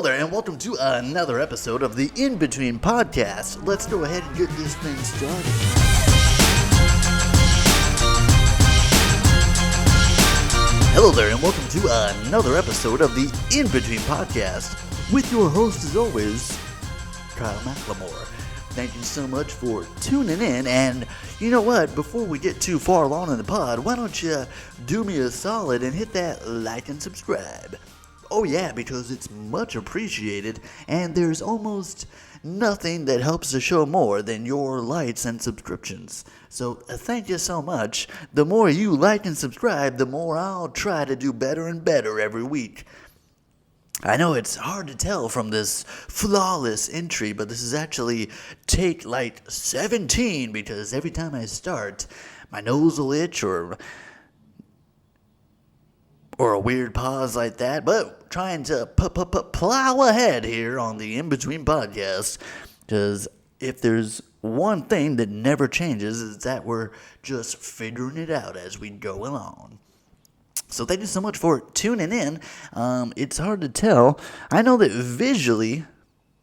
Hello there, and welcome to another episode of the In Between Podcast. Let's go ahead and get this thing started. Hello there, and welcome to another episode of the In Between Podcast with your host, as always, Kyle McLemore. Thank you so much for tuning in, and you know what? Before we get too far along in the pod, why don't you do me a solid and hit that like and subscribe? Oh yeah, because it's much appreciated, and there's almost nothing that helps the show more than your likes and subscriptions. So thank you so much. The more you like and subscribe, the more I'll try to do better and better every week. I know it's hard to tell from this flawless entry, but this is actually take like 17, because every time I start, my nose will itch or a weird pause like that, but trying to plow ahead here on the In Between Podcast, because if there's one thing that never changes, is that we're just figuring it out as we go along. So thank you so much for tuning in. It's hard to tell. I know that visually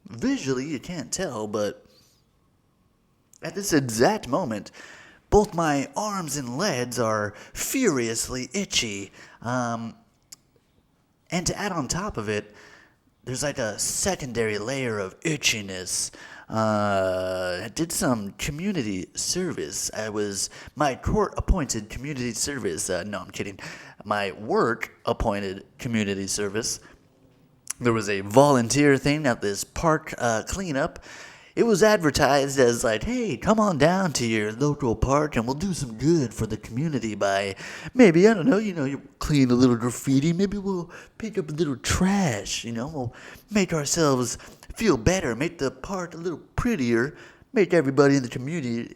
you can't tell, but at this exact moment, both my arms and legs are furiously itchy. And to add on top of it, there's like a secondary layer of itchiness. I did some community service. My court-appointed community service. No, I'm kidding. My work-appointed community service. There was a volunteer thing at this park cleanup. It was advertised as like, hey, come on down to your local park and we'll do some good for the community by maybe, I don't know, you clean a little graffiti. Maybe we'll pick up a little trash, we'll make ourselves feel better, make the park a little prettier, make everyone in the community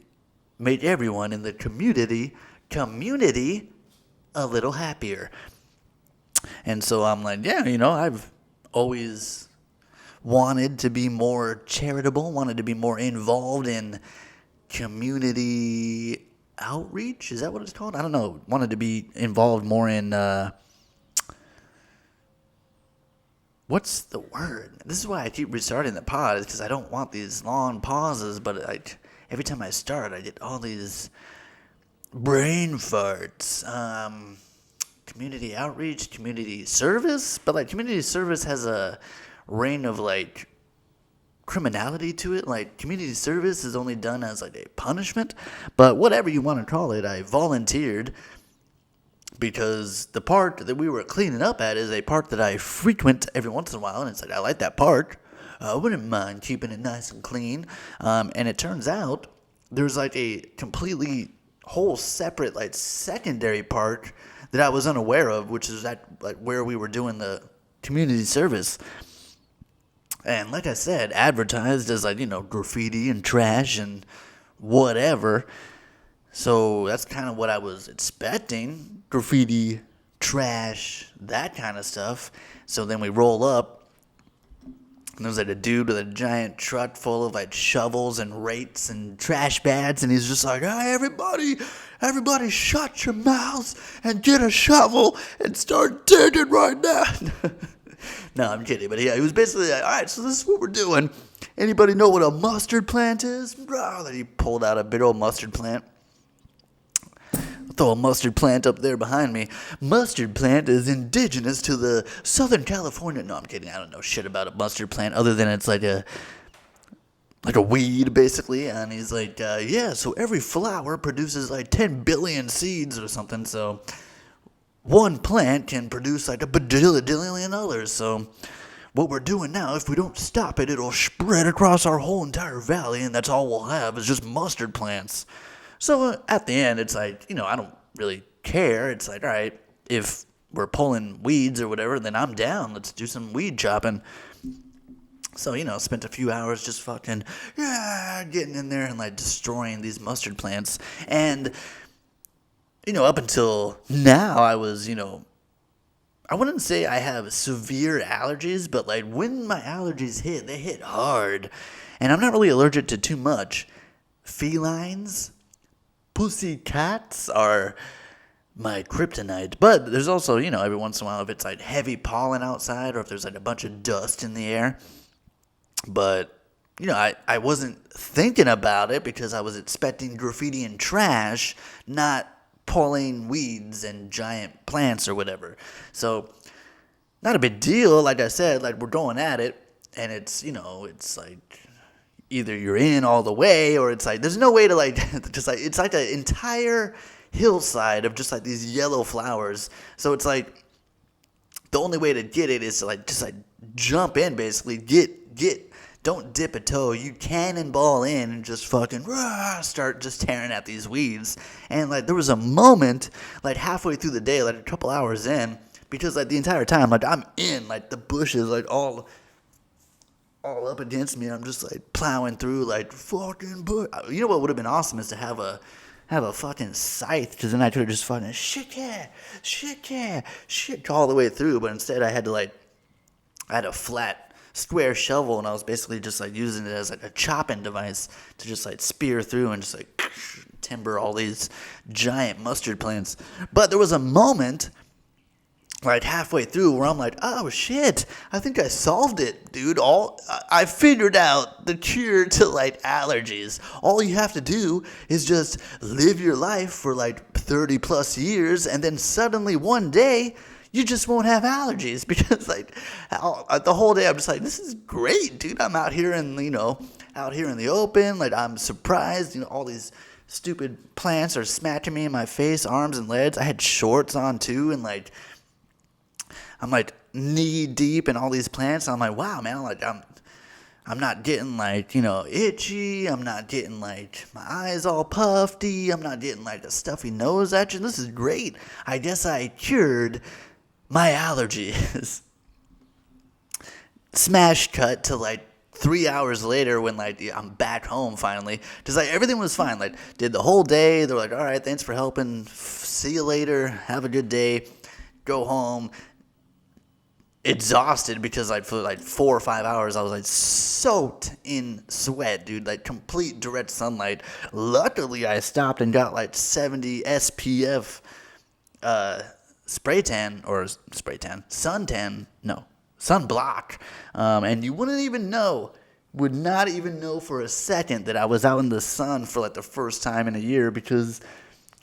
a little happier. And so I'm like, yeah, I've always wanted to be more charitable, wanted to be more involved in community outreach. Is that what it's called? I don't know. Wanted to be involved more in, what's the word? This is why I keep restarting the pod, is because I don't want these long pauses, but every time I start, I get all these brain farts. Community outreach, community service, but like community service has a reign of like criminality to it. Like community service is only done as like a punishment, but whatever you want to call it, I volunteered because the park that we were cleaning up at is a park that I frequent every once in a while, and it's like, I like that park. I wouldn't mind keeping it nice and clean. And it turns out there's like a completely whole separate like secondary park that I was unaware of, which is at like where we were doing the community service. And like I said, advertised as like, graffiti and trash and whatever. So that's kind of what I was expecting. Graffiti, trash, that kind of stuff. So then we roll up, and there's like a dude with a giant truck full of like shovels and rakes and trash bags, and he's just like, hey, everybody shut your mouths and get a shovel and start digging right now. No, I'm kidding, but yeah, he was basically like, all right, so this is what we're doing. Anybody know what a mustard plant is? Oh, then he pulled out a big old mustard plant. I'll throw a mustard plant up there behind me. Mustard plant is indigenous to the Southern California. No, I'm kidding. I don't know shit about a mustard plant other than it's like a weed, basically. And he's like, yeah, so every flower produces like 10 billion seeds or something, so one plant can produce like a badillion others. So what we're doing now, if we don't stop it, it'll spread across our whole entire valley, and that's all we'll have is just mustard plants. So at the end, it's like, I don't really care. It's like, all right, if we're pulling weeds or whatever, then I'm down. Let's do some weed chopping. So, spent a few hours just fucking, getting in there and like destroying these mustard plants. And up until now, I was, I wouldn't say I have severe allergies, but like when my allergies hit, they hit hard. And I'm not really allergic to too much. Felines, pussy cats are my kryptonite. But there's also, every once in a while, if it's like heavy pollen outside or if there's like a bunch of dust in the air. But, I wasn't thinking about it because I was expecting graffiti and trash, not pulling weeds and giant plants or whatever. So, not a big deal. Like I said, like we're going at it, and it's, it's like either you're in all the way or it's like there's no way to like just like it's like an entire hillside of just like these yellow flowers. So it's like the only way to get it is to like just like jump in, basically. Don't dip a toe. You cannonball in and just fucking start just tearing at these weeds. And like there was a moment like halfway through the day, like a couple hours in, because like the entire time like I'm in like the bushes like all up against me. I'm just like plowing through like fucking bush. You know what would have been awesome is to have a fucking scythe, because then I could have just fucking shit all the way through. But instead I had a flat square shovel, and I was basically just like using it as like a chopping device to just like spear through and just like timber all these giant mustard plants. But there was a moment like halfway through where I'm like, oh shit, I think I solved it, dude. I figured out the cure to like allergies. All you have to do is just live your life for like 30 plus years, and then suddenly one day you just won't have allergies, because like the whole day I'm just like, this is great, dude. I'm out here in the open. Like I'm surprised, all these stupid plants are smacking me in my face, arms and legs. I had shorts on too, and like I'm like knee deep in all these plants. I'm like, wow, man. I'm not getting like, itchy. I'm not getting like my eyes all puffy. I'm not getting like a stuffy nose action. This is great. I guess I cured my allergies. Smash cut to like 3 hours later when like I'm back home finally, because like everything was fine. Like did the whole day. They're like, all right, thanks for helping. See you later. Have a good day. Go home. Exhausted because like for like 4 or 5 hours I was like soaked in sweat, dude, like complete direct sunlight. Luckily I stopped and got like 70 SPF sunblock, and you would not even know for a second that I was out in the sun for like the first time in a year, because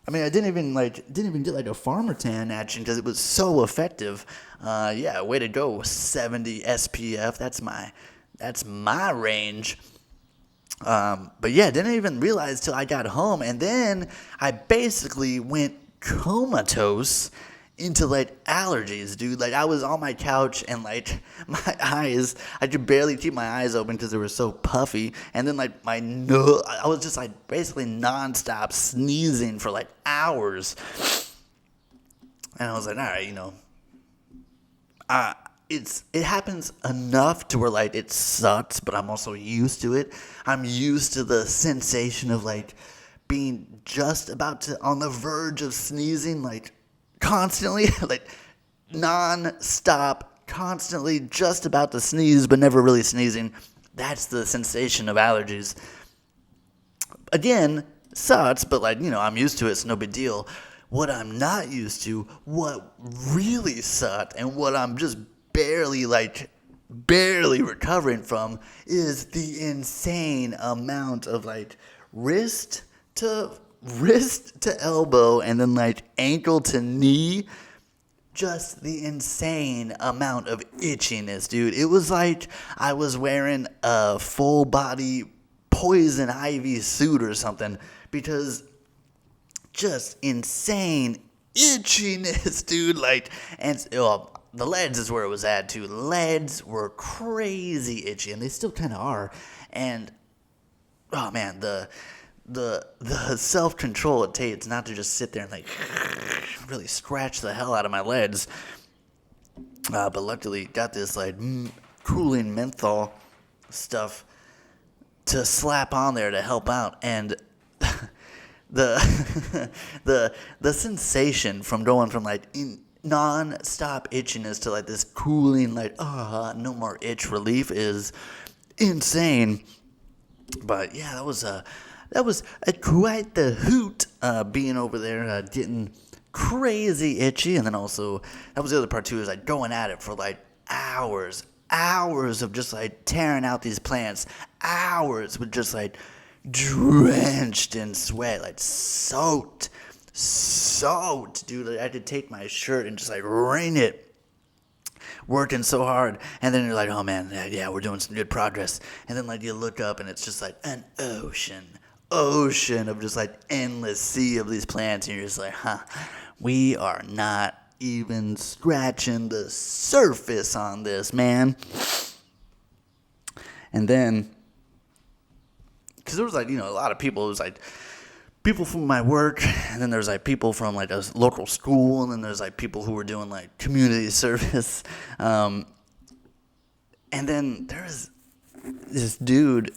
I didn't even get like a farmer tan action because it was so effective. Yeah, way to go, 70 SPF. That's my range. But yeah, didn't even realize till I got home, and then I basically went comatose into like allergies, dude. Like I was on my couch and like my eyes, I could barely keep my eyes open because they were so puffy. And then like my nose, I was just like basically nonstop sneezing for like hours. And I was like, all right, it happens enough to where like it sucks, but I'm also used to it. I'm used to the sensation of like being just about to on the verge of sneezing, like constantly, like non-stop, constantly just about to sneeze but never really sneezing. That's the sensation of allergies. Again, sucks, but like, I'm used to it, it's no big deal. What I'm not used to, what really sucked, and what I'm just barely recovering from, is the insane amount of like wrist to elbow and then like ankle to knee, just the insane amount of itchiness, dude. It was like I was wearing a full body poison ivy suit or something, because just insane itchiness, dude. Like, and the legs is where it was at too. Legs were crazy itchy, and they still kind of are. And oh man, the self-control it takes not to just sit there and like really scratch the hell out of my legs. But luckily got this like cooling menthol stuff to slap on there to help out. And the sensation from going from like non-stop itchiness to like this cooling like no more itch relief is insane. But yeah, that was quite the hoot, being over there, getting crazy itchy. And then also, that was the other part too, is like going at it for like hours of just like tearing out these plants, hours with just like drenched in sweat, like soaked, dude. Like, I had to take my shirt and just like wring it, working so hard. And then you're like, oh man, yeah, we're doing some good progress. And then like you look up and it's just like an ocean of just like endless sea of these plants, and you're just like, we are not even scratching the surface on this, man. And then, because there was like, a lot of people. It was like people from my work, and then there's like people from like a local school, and then there's like people who were doing like community service. And then there's this dude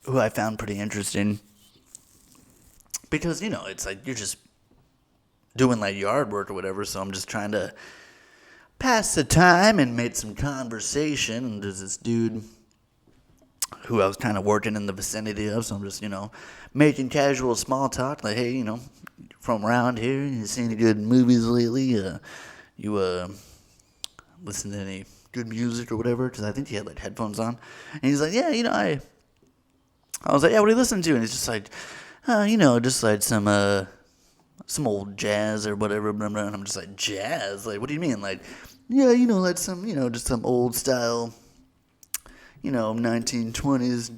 who I found pretty interesting, because it's like you're just doing like yard work or whatever, so I'm just trying to pass the time and make some conversation. And there's this dude who I was kind of working in the vicinity of, so I'm just making casual small talk, like, hey, from around here, you seen any good movies lately? You listen to any good music or whatever? Because I think he had like headphones on, and he's like, yeah, I was like, yeah, what are you listening to? And he's just like, just like some old jazz or whatever. And I'm just like, jazz? Like, what do you mean? Like, yeah, like some, just some old style, 1920s,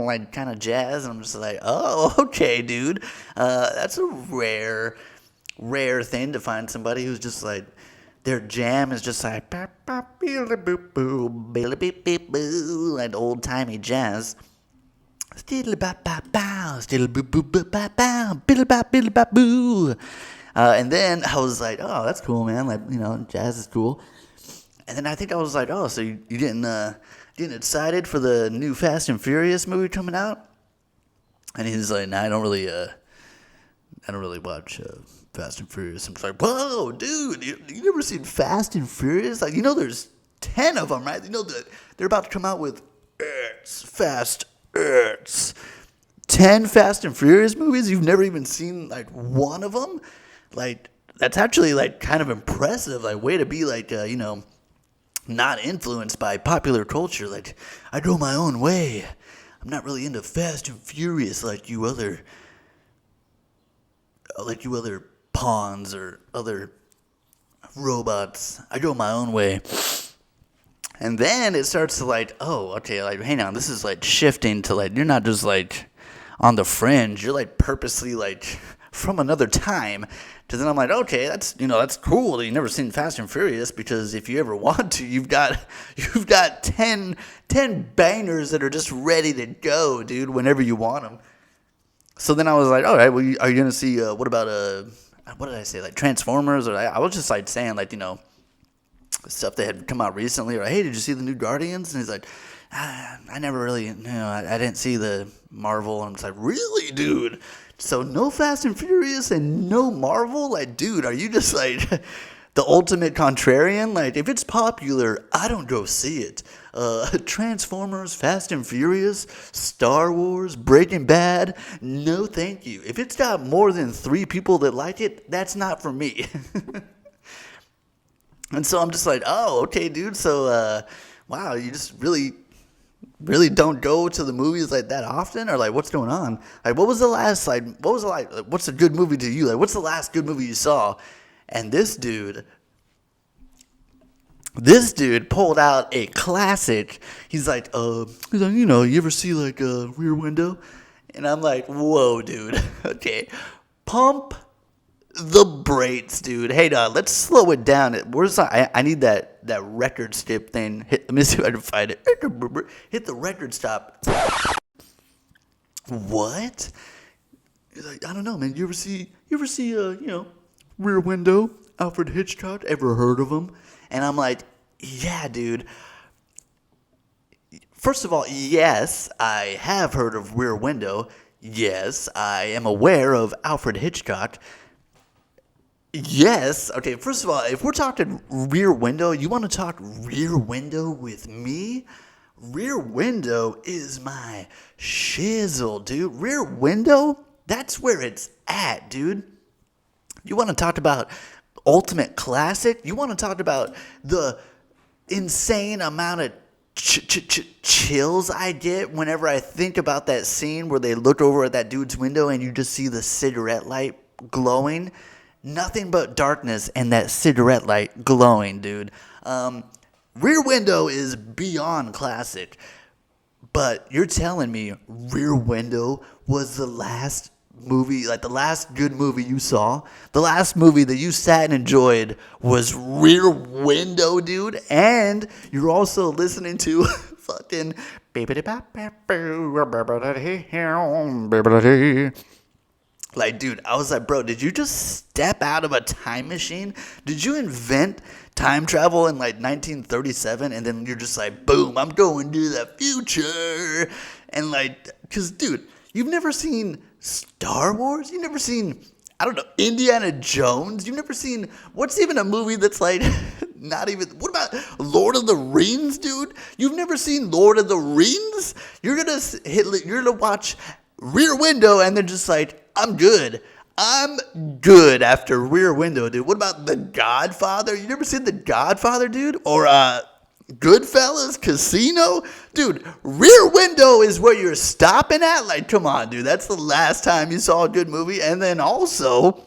like kind of jazz. And I'm just like, oh, okay, dude. That's a rare thing to find somebody who's just like, their jam is just like, like old-timey jazz. And then I was like, oh, that's cool, man. Like, jazz is cool. And then I think I was like, oh, so you getting excited for the new Fast and Furious movie coming out? And he's like, nah, I don't really watch Fast and Furious. I'm just like, whoa, dude, you never seen Fast and Furious? Like, there's 10 of them, right? They're about to come out with 10 Fast and Furious movies? You've never even seen like one of them? Like, that's actually like kind of impressive. Like, way to be like, not influenced by popular culture. Like, I go my own way. I'm not really into Fast and Furious like you other pawns or other robots. I go my own way. And then it starts to like, oh, okay, like, hang on, this is like shifting to like, you're not just like on the fringe, you're like purposely like from another time. So then I'm like, okay, that's cool that you've never seen Fast and Furious, because if you ever want to, you've got 10 bangers that are just ready to go, dude, whenever you want them. So then I was like, all right, well, are you going to see, what about, what did I say, like Transformers? Or I was just like saying, like, stuff that had come out recently. Or, hey, did you see the new Guardians? And he's like, I never really, I didn't see the Marvel. And I'm just like, really, dude? So no Fast and Furious and no Marvel? Like, dude, are you just like the ultimate contrarian? Like, if it's popular, I don't go see it. Transformers, Fast and Furious, Star Wars, Breaking Bad, no thank you. If it's got more than 3 people that like it, that's not for me. And so I'm just like, oh, okay, dude. So, wow, you just really don't go to the movies like that often? Or like, what's going on? Like, what's a good movie to you? Like, what's the last good movie you saw? And this dude pulled out a classic. He's like, you ever see like Rear Window? And I'm like, whoa, dude. Okay, pump the brakes, dude. Hey, let's slow it down. I need that record skip thing. Let me see if I can find it. Hit the record stop. What? He's like, I don't know, man. You ever see Rear Window? Alfred Hitchcock? Ever heard of him? And I'm like, yeah, dude. First of all, yes, I have heard of Rear Window. Yes, I am aware of Alfred Hitchcock. Yes. Okay, first of all, if we're talking Rear Window, you want to talk Rear Window with me? Rear Window is my shizzle, dude. Rear Window, that's where it's at, dude. You want to talk about ultimate classic? You want to talk about the insane amount of chills I get whenever I think about that scene where they look over at that dude's window and you just see the cigarette light glowing? Nothing but darkness and that cigarette light glowing, dude. Rear Window is beyond classic. But you're telling me Rear Window was the last movie, like the last good movie you saw? The last movie that you sat and enjoyed was Rear Window, dude? And you're also listening to fucking... Like, dude, I was like, bro, did you just step out of a time machine? Did you invent time travel in like 1937? And then you're just like, boom, I'm going to the future. And like, because, dude, you've never seen Star Wars? You've never seen, I don't know, Indiana Jones? You've never seen, what's even a movie that's like, not even, what about Lord of the Rings, dude? You've never seen Lord of the Rings? You're gonna watch Rear Window and they're just like, I'm good after Rear Window, dude. What about The Godfather? You never seen The Godfather, dude? Or Goodfellas, Casino? Dude, Rear Window is where you're stopping at? Like, come on, dude. That's the last time you saw a good movie. And then also,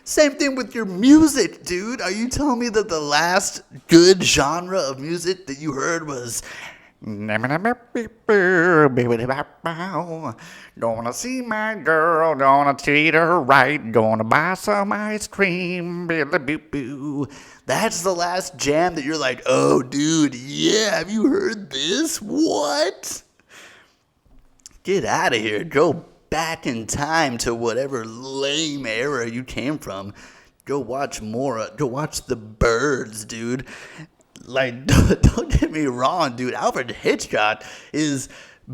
same thing with your music, dude. Are you telling me that the last good genre of music that you heard was... Gonna see my girl, gonna treat her right, gonna buy some ice cream, that's the last jam that you're like, oh dude, yeah, have you heard this? What? Get out of here. Go back in time to whatever lame era you came from. Go watch more. Go watch The Birds, dude. Like, don't get me wrong, dude. Alfred Hitchcock is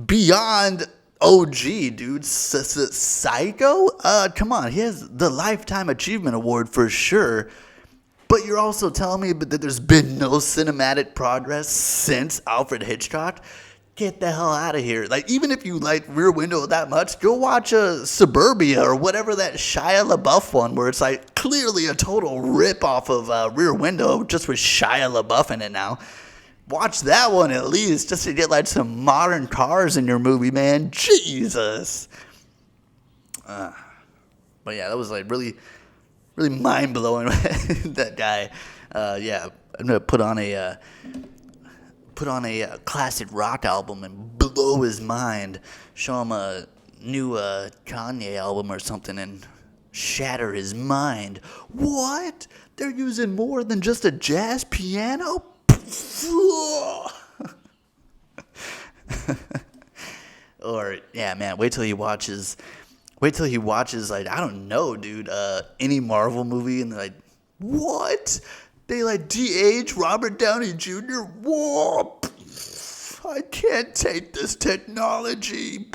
beyond OG, dude. Psycho? Come on. He has the Lifetime Achievement Award for sure. But you're also telling me that there's been no cinematic progress since Alfred Hitchcock? Get the hell out of here. Like, even if you like Rear Window that much, go watch Suburbia or whatever that Shia LaBeouf one where it's like clearly a total rip-off of Rear Window just with Shia LaBeouf in it now. Watch that one at least just to get like some modern cars in your movie, man. Jesus. But yeah, that was like really, really mind-blowing. That guy. Yeah, I'm going to put on a classic rock album and blow his mind, show him a new Kanye album or something and shatter his mind. What? They're using more than just a jazz piano? Or, yeah, man, wait till he watches, like, I don't know, dude, any Marvel movie and they're like, what? They like de-age Robert Downey Jr.? Whoa! I can't take this technology.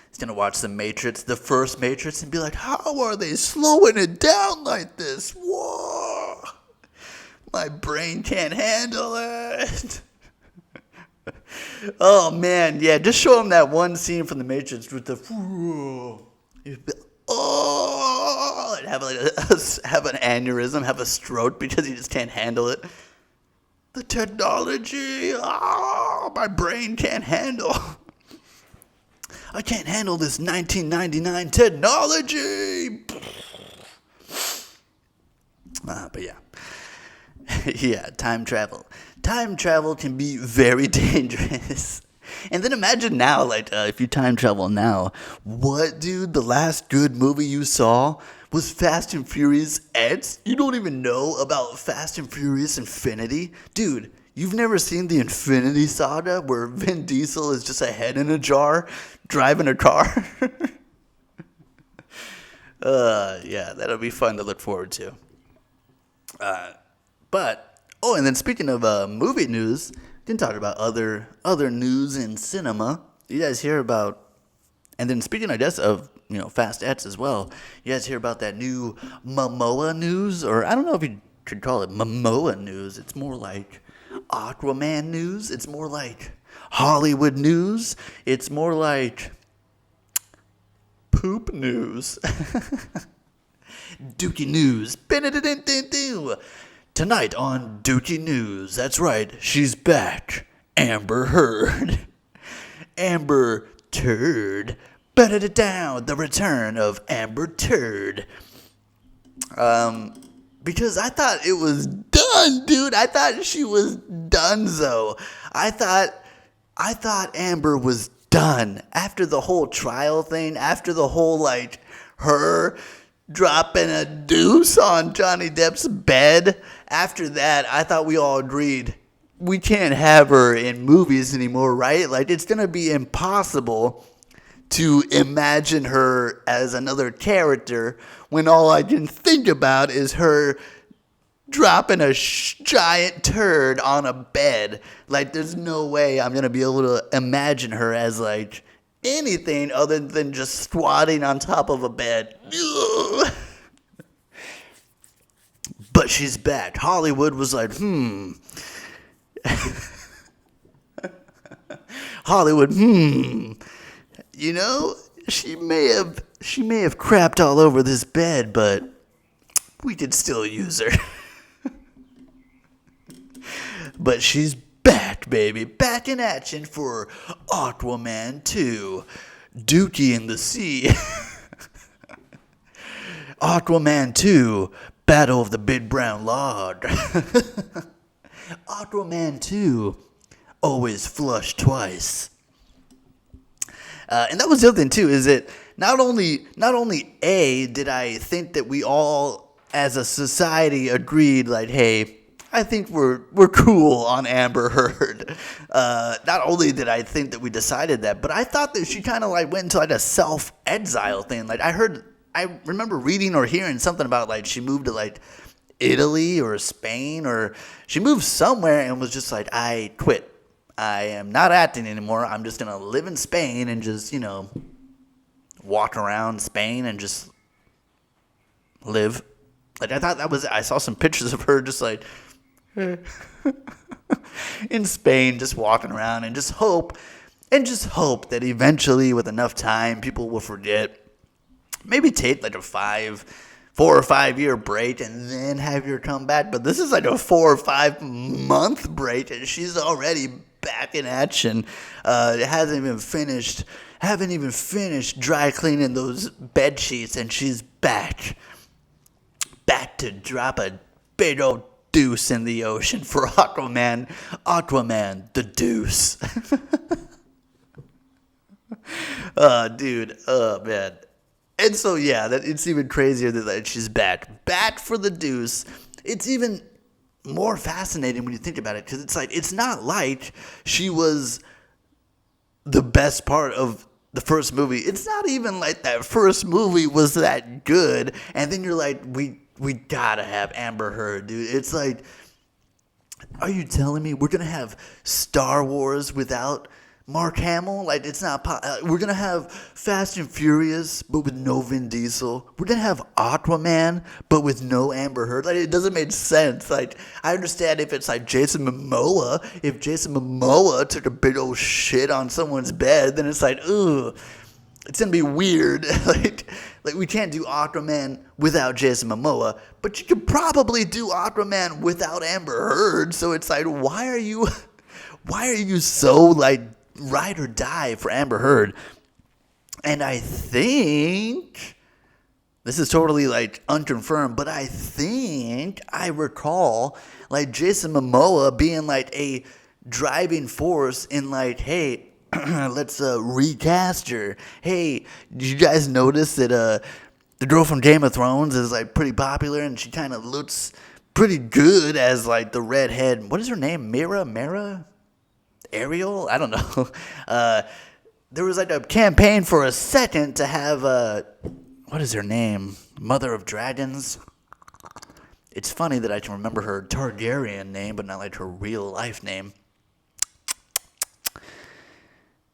He's gonna watch the Matrix, the first Matrix, and be like, how are they slowing it down like this? Whoa! My brain can't handle it. Oh man, yeah, just show him that one scene from the Matrix with the and have an aneurysm, have a stroke because he just can't handle it. The technology, my brain can't handle. I can't handle this 1999 technology. But yeah. Yeah, time travel. Time travel can be very dangerous. And then imagine now, like, if you time travel now, what, dude? The last good movie you saw was Fast and Furious X? You don't even know about Fast and Furious Infinity? Dude, you've never seen the Infinity Saga where Vin Diesel is just a head in a jar driving a car? Yeah, that'll be fun to look forward to. And then speaking of movie news, we can talk about other news in cinema. You guys hear about, and then speaking, I guess, of, Fast X as well, you guys hear about that new Momoa news? Or I don't know if you could call it Momoa news. It's more like Aquaman news. It's more like Hollywood news. It's more like poop news. Dookie News. Tonight on Dookie News. That's right. She's back. Amber Heard. Amber Turd. The return of Amber Turd. Because I thought it was done, dude. I thought she was donezo. I thought Amber was done after the whole trial thing, after the whole, like, her dropping a deuce on Johnny Depp's bed. After that, I thought we all agreed we can't have her in movies anymore, right? Like, it's going to be impossible to imagine her as another character when all I can think about is her dropping a giant turd on a bed. Like, there's no way I'm going to be able to imagine her as, like, anything other than just squatting on top of a bed. But she's back. Hollywood was like, Hollywood, you know, she may have crapped all over this bed, but we could still use her. But she's back, baby. Back in action for Aquaman 2. Dookie in the Sea. Aquaman 2. Battle of the Big Brown Log. Aquaman 2. Always flush twice. And that was the other thing, too, is that not only did I think that we all, as a society, agreed, like, hey, I think we're cool on Amber Heard. Not only did I think that we decided that, but I thought that she kind of like went into like a self-exile thing. Like I remember reading or hearing something about like she moved to like Italy or Spain, or she moved somewhere and was just like, I quit. I am not acting anymore. I'm just gonna live in Spain and just, you know, walk around Spain and just live. Like I thought that was. I saw some pictures of her just like in Spain, just walking around, and just hope that eventually, with enough time, people will forget. Maybe take like a 4 or 5 year break and then have her come back. But this is like a 4 or 5 month break, and she's already back in action. Haven't even finished dry cleaning those bed sheets, and she's back to drop a big old deuce in the ocean for Aquaman the Deuce. Dude, oh man. And so yeah, that it's even crazier that she's back for the deuce. It's even more fascinating when you think about it, because it's like, it's not like she was the best part of the first movie. It's not even like that first movie was that good, and then you're like, we gotta have Amber Heard, dude. It's like, are you telling me we're gonna have Star Wars without Mark Hamill? Like, it's not. We're gonna have Fast and Furious, but with no Vin Diesel. We're gonna have Aquaman, but with no Amber Heard. Like, it doesn't make sense. Like, I understand if it's like Jason Momoa. If Jason Momoa took a big old shit on someone's bed, then it's like, ugh. It's gonna be weird. like we can't do Aquaman without Jason Momoa, but you could probably do Aquaman without Amber Heard. So it's like, why are you so like ride or die for Amber Heard? And I think this is totally like unconfirmed, but I think I recall like Jason Momoa being like a driving force in like, hey, let's recast her. Hey, did you guys notice that the girl from Game of Thrones is like pretty popular, and she kind of looks pretty good as like the redhead. What is her name? Mara? Ariel? I don't know. There was like a campaign for a second to have what is her name? Mother of Dragons. It's funny that I can remember her Targaryen name, but not like her real life name.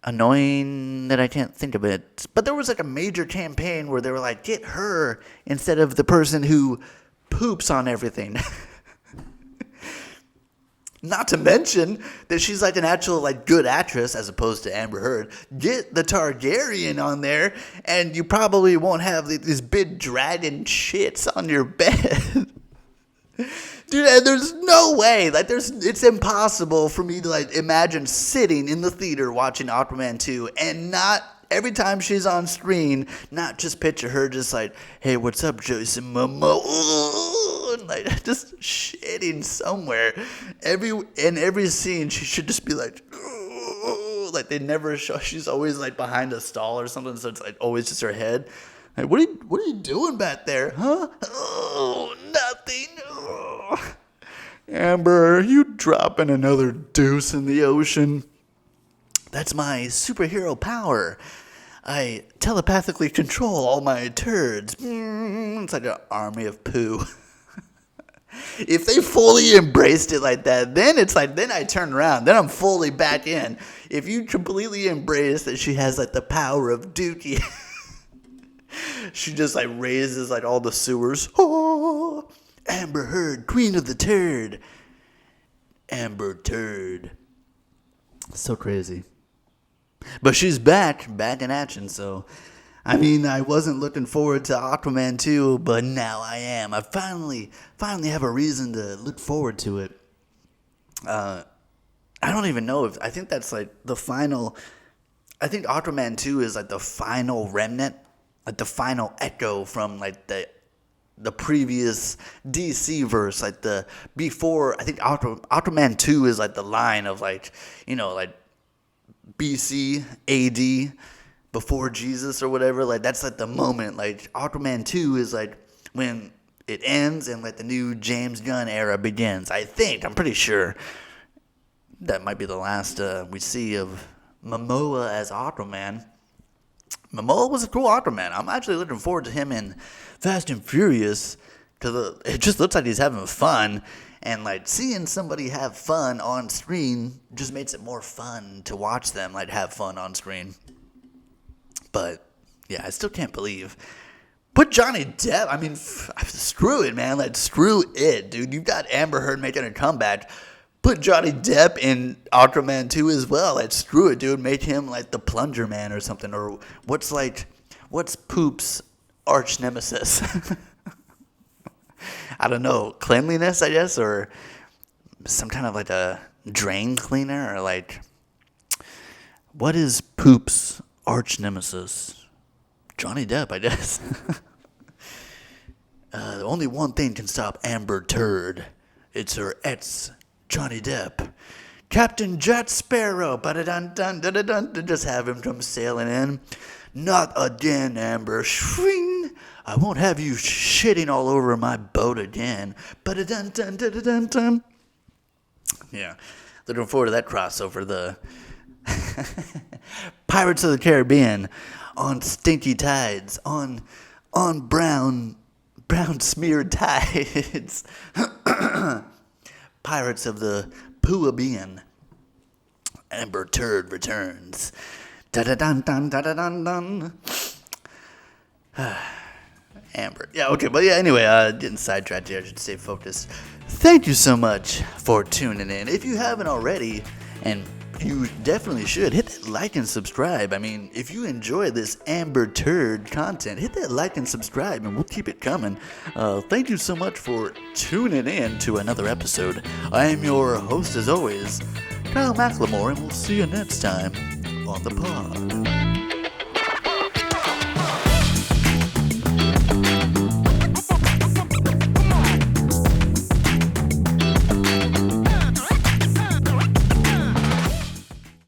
Annoying that I can't think of it. But there was like a major campaign where they were like, get her instead of the person who poops on everything. Not to mention that she's like an actual like good actress as opposed to Amber Heard. Get the Targaryen on there, and you probably won't have these big dragon shits on your bed. Dude, and there's no way, like, it's impossible for me to, like, imagine sitting in the theater watching Aquaman 2 and not, every time she's on screen, not just picture her just like, hey, what's up, Jason Momoa? And, like, just shitting somewhere. In every scene, she should just be like, like, they never show, she's always, like, behind a stall or something, so it's, like, always just her head. Like, what are you doing back there, huh? Oh, nothing. Oh. Amber, you dropping another deuce in the ocean? That's my superhero power. I telepathically control all my turds. It's like an army of poo. If they fully embraced it like that, then it's like, then I turn around. Then I'm fully back in. If you completely embrace that she has, like, the power of Dookie. She just, like, raises, like, all the sewers. Oh, Amber Heard, queen of the turd. Amber Turd. So crazy. But she's back in action, so... I mean, I wasn't looking forward to Aquaman 2, but now I am. I finally have a reason to look forward to it. I don't even know if... I think that's, like, the final... I think Aquaman 2 is, like, the final remnant. Like, the final echo from, like, the previous DC verse, like the before. I think Aquaman 2 is like the line of, like, you know, like BC AD, before Jesus or whatever. Like, that's like the moment. Like, Aquaman 2 is like when it ends and like the new James Gunn era begins. I'm pretty sure that might be the last we see of Momoa as Aquaman. Momoa was a cool Aquaman. I'm actually looking forward to him in Fast and Furious, because it just looks like he's having fun, and, like, seeing somebody have fun on screen just makes it more fun to watch them, like, have fun on screen. But yeah, I still can't believe. Put Johnny Depp. I mean, screw it, man. Like, screw it, dude. You've got Amber Heard making a comeback. Put Johnny Depp in Aquaman 2 as well. Like, screw it, dude. Make him like the Plunger Man or something. Or what's Poop's arch nemesis? I don't know. Cleanliness, I guess, or some kind of like a drain cleaner, or like, what is Poop's arch nemesis? Johnny Depp, I guess. Only one thing can stop Amber Turd. It's her ex, Johnny Depp. Captain Jack Sparrow. Ba-da-dun-dun-dun-dun-dun. Just have him come sailing in. Not again, Amber. Shwing. I won't have you shitting all over my boat again. Ba-da-dun-dun-dun-dun-dun. Yeah. Looking forward to that crossover. The Pirates of the Caribbean on stinky tides. On brown smeared tides. Pirates of the Caribbean. Amber Turd returns. Da-da-dun-dun, da-da-dun-dun. Amber. Yeah, okay, but yeah, anyway, getting sidetracked here, I should stay focused. Thank you so much for tuning in. If you haven't already, and you definitely should, hit that like and subscribe. I mean, if you enjoy this Amber Turd content, hit that like and subscribe, and we'll keep it coming. Thank you so much for tuning in to another episode. I am your host, as always, Kyle McLemore, and we'll see you next time on the pod.